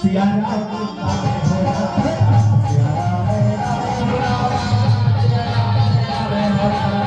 सिया राम रामे हो राम सिया राम रामे हो राम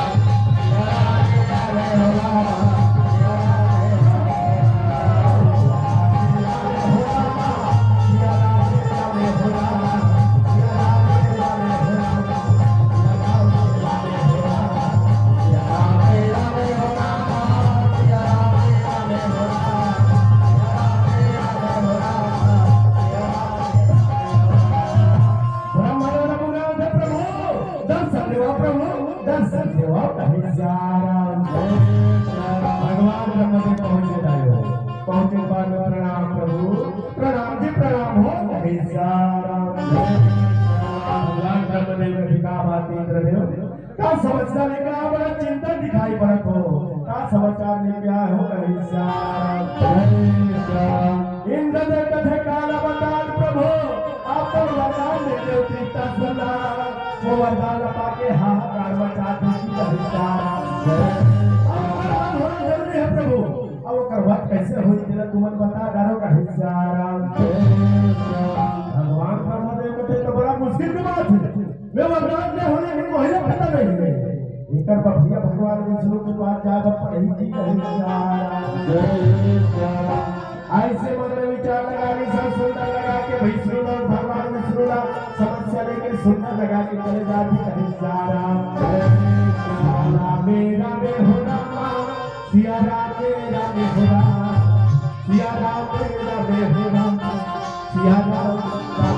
भगवान ब्रह्मदेव पहुंचे जायो पहुंचे बाद प्रणाम प्रभु प्रणाम जी प्रणाम हो भगवान ब्रह्मदेव का बात इंद्रदेव का समाचार लेकर बड़ा चिंतन दिखाई पड़त हो का समाचार लेके आए हो इंद्रदेव कथे काला वरदान प्रभु आप वरदान देते तीर्था सदा वो वरदान पाके हाहाकार मचा देती प्रभु अब करवट कैसे हुई तेरा तुमन बता डारो का हिस्सा भगवान ब्रह्मदेव को तो बड़ा मुश्किल की बात है मैं वरदान दे होने की महिला पता नहीं है एकर बभिया भगवान विष्णु के पास जाब पढ़ी जी का हिस्सा ऐसे मन में विचार लगाने सब सुंदर लगा के विष्णु और भगवान विष्णु का समस्या लेके सुंदर लगा के चले जाती का हिस्सा मेरा में हो राम सिया राम मेरा में हो राम सिया राम मेरा में हो राम सिया राम